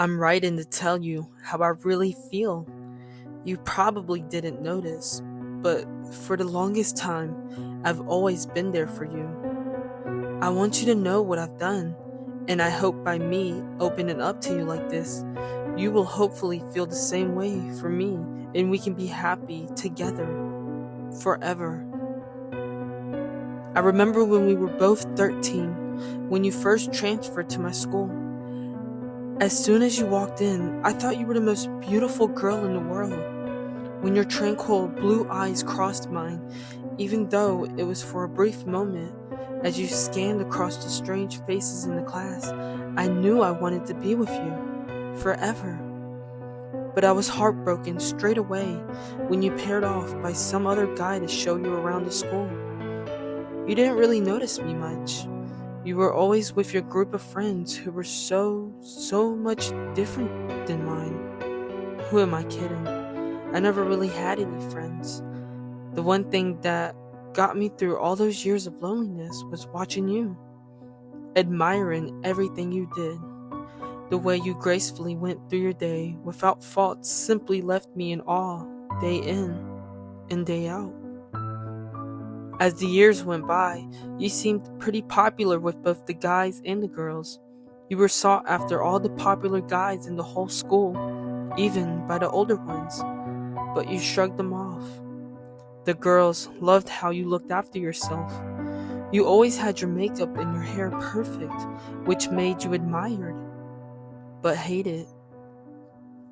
I'm writing to tell you how I really feel. You probably didn't notice, but for the longest time, I've always been there for you. I want you to know what I've done, and I hope by me opening up to you like this, you will hopefully feel the same way for me, and we can be happy together forever. I remember when we were both 13, when you first transferred to my school. As soon as you walked in, I thought you were the most beautiful girl in the world. When your tranquil blue eyes crossed mine, even though it was for a brief moment, as you scanned across the strange faces in the class, I knew I wanted to be with you forever. But I was heartbroken straight away when you paired off by some other guy to show you around the school. You didn't really notice me much. You were always with your group of friends who were so much different than mine. Who am I kidding? I never really had any friends. The one thing that got me through all those years of loneliness was watching you, admiring everything you did. The way you gracefully went through your day without fault simply left me in awe, day in and day out. As the years went by, you seemed pretty popular with both the guys and the girls. You were sought after all the popular guys in the whole school, even by the older ones, but you shrugged them off. The girls loved how you looked after yourself. You always had your makeup and your hair perfect, which made you admired, but hated.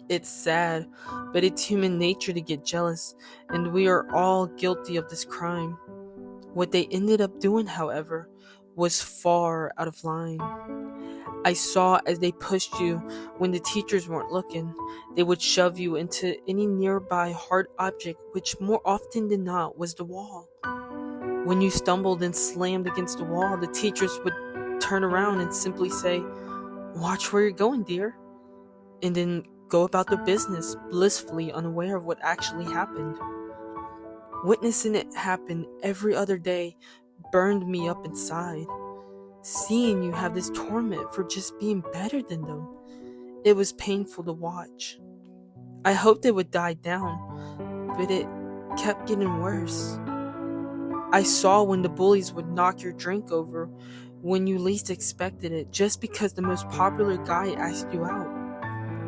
It's sad, but it's human nature to get jealous, and we are all guilty of this crime. What they ended up doing, however, was far out of line. I saw as they pushed you when the teachers weren't looking. They would shove you into any nearby hard object, which more often than not was the wall. When you stumbled and slammed against the wall, the teachers would turn around and simply say, "Watch where you're going, dear," and then go about their business, blissfully unaware of what actually happened. Witnessing it happen every other day burned me up inside. Seeing you have this torment for just being better than them, it was painful to watch. I hoped it would die down, but it kept getting worse. I saw when the bullies would knock your drink over when you least expected it, just because the most popular guy asked you out.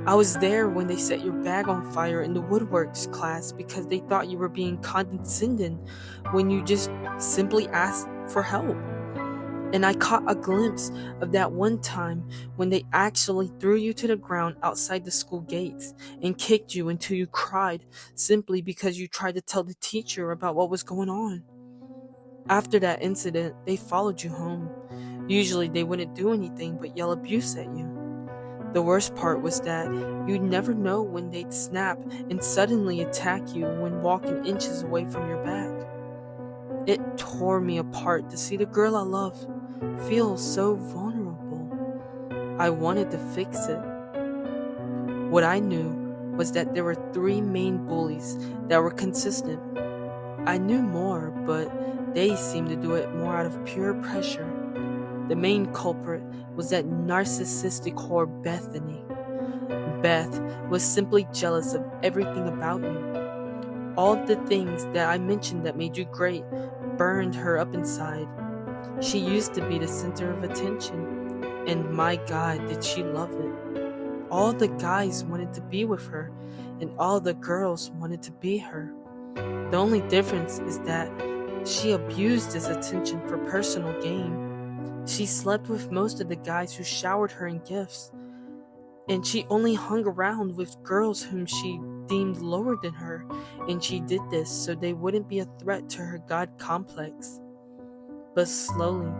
I was there when they set your bag on fire in the woodworks class because they thought you were being condescending when you just simply asked for help. And I caught a glimpse of that one time when they actually threw you to the ground outside the school gates and kicked you until you cried simply because you tried to tell the teacher about what was going on. After that incident, they followed you home. Usually they wouldn't do anything but yell abuse at you. The worst part was that you'd never know when they'd snap and suddenly attack you when walking inches away from your back. It tore me apart to see the girl I love feel so vulnerable. I wanted to fix it. What I knew was that there were three main bullies that were consistent. I knew more, but they seemed to do it more out of pure pressure. The main culprit was that narcissistic whore Bethany. Beth was simply jealous of everything about you. All the things that I mentioned that made you great burned her up inside. She used to be the center of attention, and my God, did she love it. All the guys wanted to be with her, and all the girls wanted to be her. The only difference is that she abused this attention for personal gain. She slept with most of the guys who showered her in gifts, and she only hung around with girls whom she deemed lower than her, and she did this so they wouldn't be a threat to her God complex. But slowly,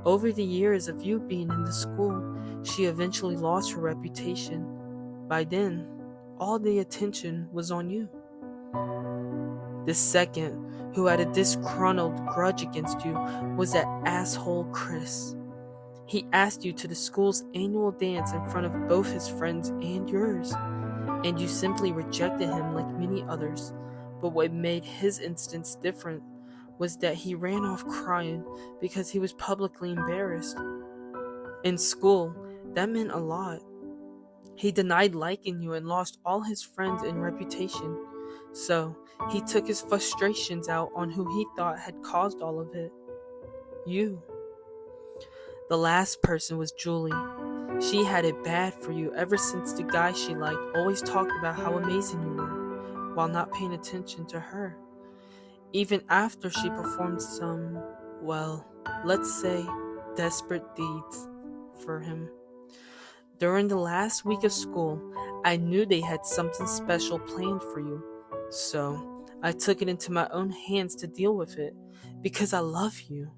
over the years of you being in the school, she eventually lost her reputation. By then, all the attention was on you. The second, who had a disgruntled grudge against you, was that asshole Chris. He asked you to the school's annual dance in front of both his friends and yours, and you simply rejected him like many others. But what made his instance different was that he ran off crying because he was publicly embarrassed. In school, that meant a lot. He denied liking you and lost all his friends and reputation. So, he took his frustrations out on who he thought had caused all of it. You. The last person was Julie. She had it bad for you ever since the guy she liked always talked about how amazing you were, while not paying attention to her. Even after she performed some, well, let's say, desperate deeds for him. During the last week of school, I knew they had something special planned for you. So, I took it into my own hands to deal with it, because I love you,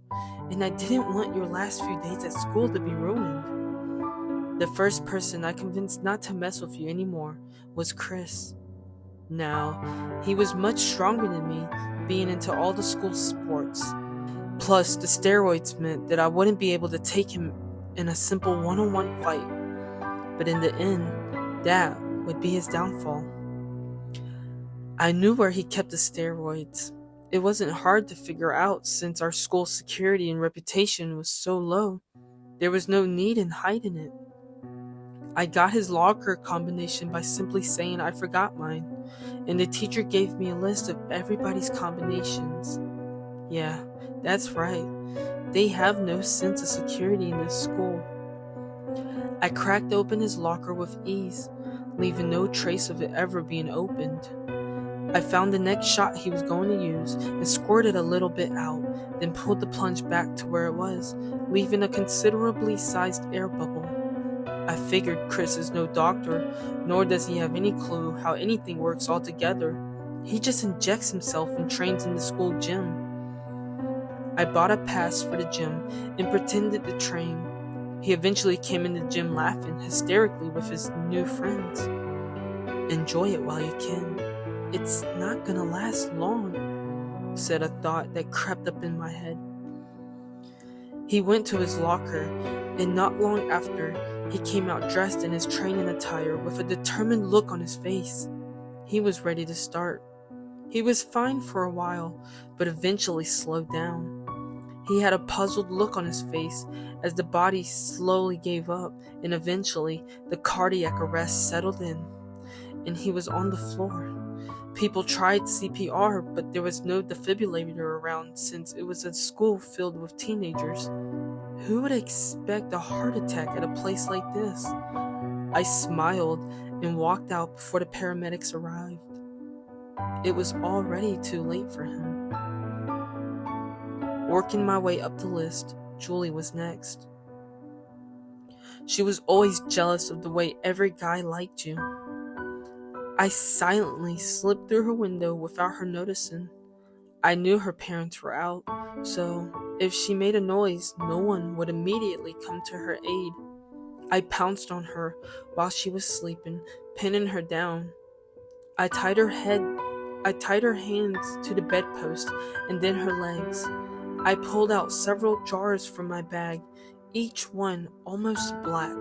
and I didn't want your last few days at school to be ruined. The first person I convinced not to mess with you anymore was Chris. Now, he was much stronger than me, being into all the school sports. Plus, the steroids meant that I wouldn't be able to take him in a simple one-on-one fight. But in the end, that would be his downfall. I knew where he kept the steroids. It wasn't hard to figure out since our school's security and reputation was so low. There was no need in hiding it. I got his locker combination by simply saying I forgot mine, and the teacher gave me a list of everybody's combinations. Yeah, that's right. They have no sense of security in this school. I cracked open his locker with ease, leaving no trace of it ever being opened. I found the next shot he was going to use and squirted a little bit out, then pulled the plunge back to where it was, leaving a considerably sized air bubble. I figured Chris is no doctor, nor does he have any clue how anything works altogether. He just injects himself and trains in the school gym. I bought a pass for the gym and pretended to train. He eventually came in the gym laughing hysterically with his new friends. Enjoy it while you can. It's not gonna last long, said a thought that crept up in my head. He went to his locker, and not long after, he came out dressed in his training attire with a determined look on his face. He was ready to start. He was fine for a while, but eventually slowed down. He had a puzzled look on his face as the body slowly gave up, and eventually the cardiac arrest settled in, and he was on the floor. People tried CPR, but there was no defibrillator around since it was a school filled with teenagers. Who would expect a heart attack at a place like this? I smiled and walked out before the paramedics arrived. It was already too late for him. Working my way up the list, Julie was next. She was always jealous of the way every guy liked you. I silently slipped through her window without her noticing. I knew her parents were out, so if she made a noise, no one would immediately come to her aid. I pounced on her while she was sleeping, pinning her down. I tied her hands to the bedpost and then her legs. I pulled out several jars from my bag, each one almost black.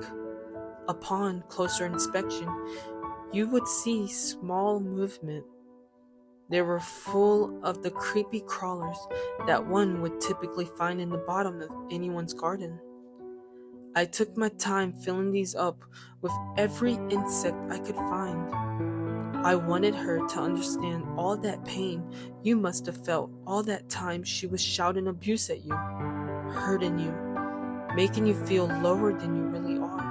Upon closer inspection, you would see small movement. They were full of the creepy crawlers that one would typically find in the bottom of anyone's garden. I took my time filling these up with every insect I could find. I wanted her to understand all that pain you must have felt all that time she was shouting abuse at you, hurting you, making you feel lower than you really are.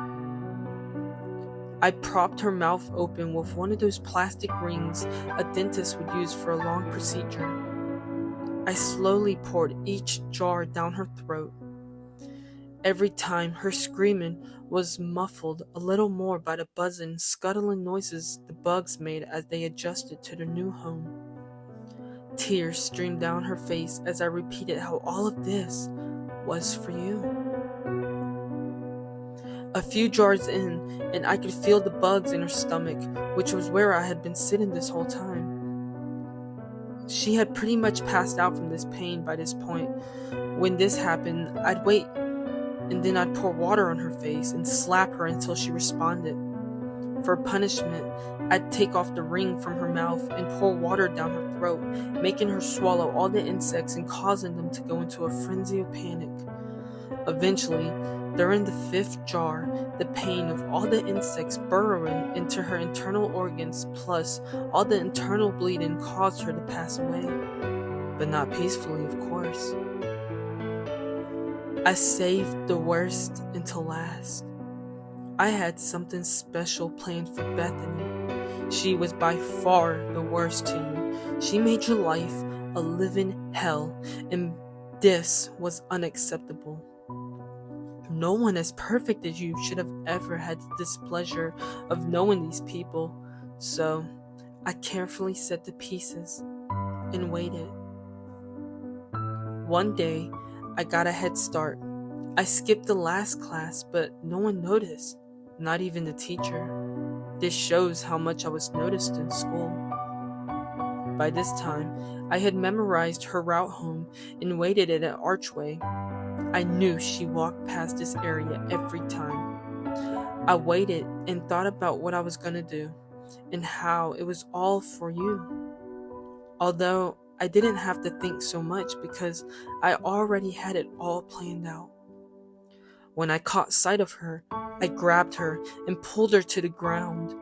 I propped her mouth open with one of those plastic rings a dentist would use for a long procedure. I slowly poured each jar down her throat. Every time, her screaming was muffled a little more by the buzzing, scuttling noises the bugs made as they adjusted to their new home. Tears streamed down her face as I repeated how all of this was for you. A few jars in, and I could feel the bugs in her stomach, which was where I had been sitting this whole time. She had pretty much passed out from this pain by this point. When this happened, I'd wait, and then I'd pour water on her face and slap her until she responded. For punishment, I'd take off the ring from her mouth and pour water down her throat, making her swallow all the insects and causing them to go into a frenzy of panic. Eventually, During the fifth jar, the pain of all the insects burrowing into her internal organs plus all the internal bleeding caused her to pass away. But not peacefully, of course. I saved the worst until last. I had something special planned for Bethany. She was by far the worst to you. She made your life a living hell, and this was unacceptable. No one as perfect as you should have ever had the displeasure of knowing these people, so I carefully set the pieces and waited. One day, I got a head start. I skipped the last class, but no one noticed, not even the teacher. This shows how much I was noticed in school. By this time, I had memorized her route home and waited at an archway. I knew she walked past this area every time. I waited and thought about what I was going to do and how it was all for you. Although I didn't have to think so much because I already had it all planned out. When I caught sight of her, I grabbed her and pulled her to the ground.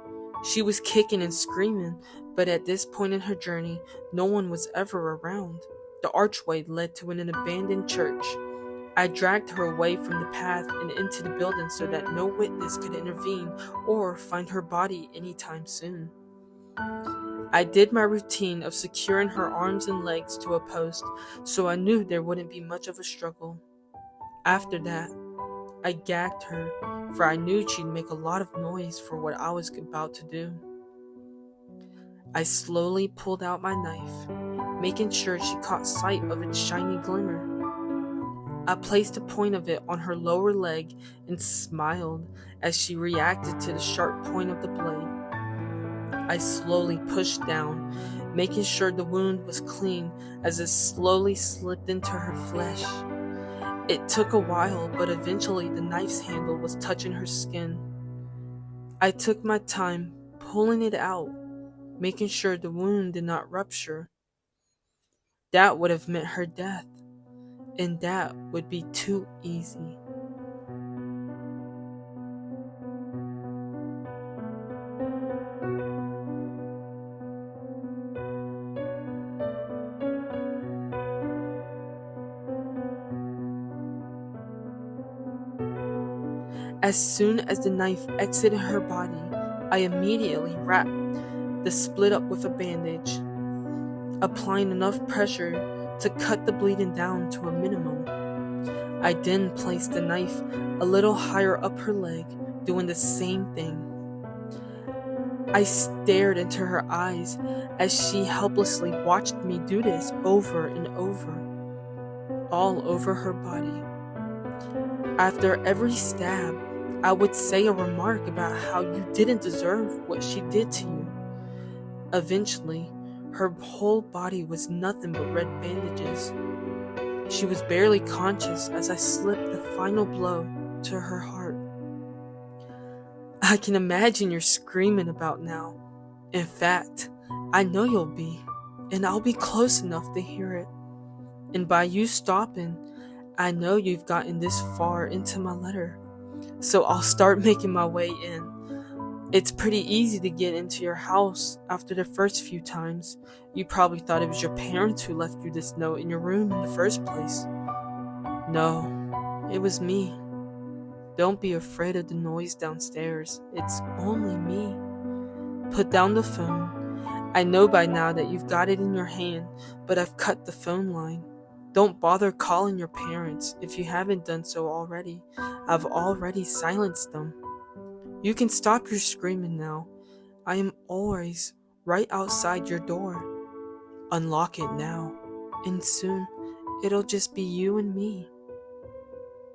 She was kicking and screaming, but at this point in her journey, no one was ever around. The archway led to an abandoned church. I dragged her away from the path and into the building so that no witness could intervene or find her body anytime soon. I did my routine of securing her arms and legs to a post, so I knew there wouldn't be much of a struggle. After that, I gagged her, for I knew she'd make a lot of noise for what I was about to do. I slowly pulled out my knife, making sure she caught sight of its shiny glimmer. I placed the point of it on her lower leg and smiled as she reacted to the sharp point of the blade. I slowly pushed down, making sure the wound was clean as it slowly slipped into her flesh. It took a while, but eventually the knife's handle was touching her skin. I took my time pulling it out, making sure the wound did not rupture. That would have meant her death, and that would be too easy. As soon as the knife exited her body, I immediately wrapped the split up with a bandage, applying enough pressure to cut the bleeding down to a minimum. I then placed the knife a little higher up her leg, doing the same thing. I stared into her eyes as she helplessly watched me do this over and over, all over her body. After every stab, I would say a remark about how you didn't deserve what she did to you. Eventually, her whole body was nothing but red bandages. She was barely conscious as I slipped the final blow to her heart. I can imagine you're screaming about now. In fact, I know you'll be, and I'll be close enough to hear it. And by you stopping, I know you've gotten this far into my letter, so I'll start making my way in. It's pretty easy to get into your house after the first few times. You probably thought it was your parents who left you this note in your room in the first place. No, it was me. Don't be afraid of the noise downstairs. It's only me. Put down the phone. I know by now that you've got it in your hand, but I've cut the phone line. Don't bother calling your parents if you haven't done so already. I've already silenced them. You can stop your screaming now. I am always right outside your door. Unlock it now, and soon it'll just be you and me.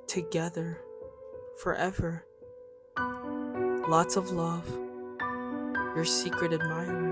Together. Forever. Lots of love. Your secret admirer.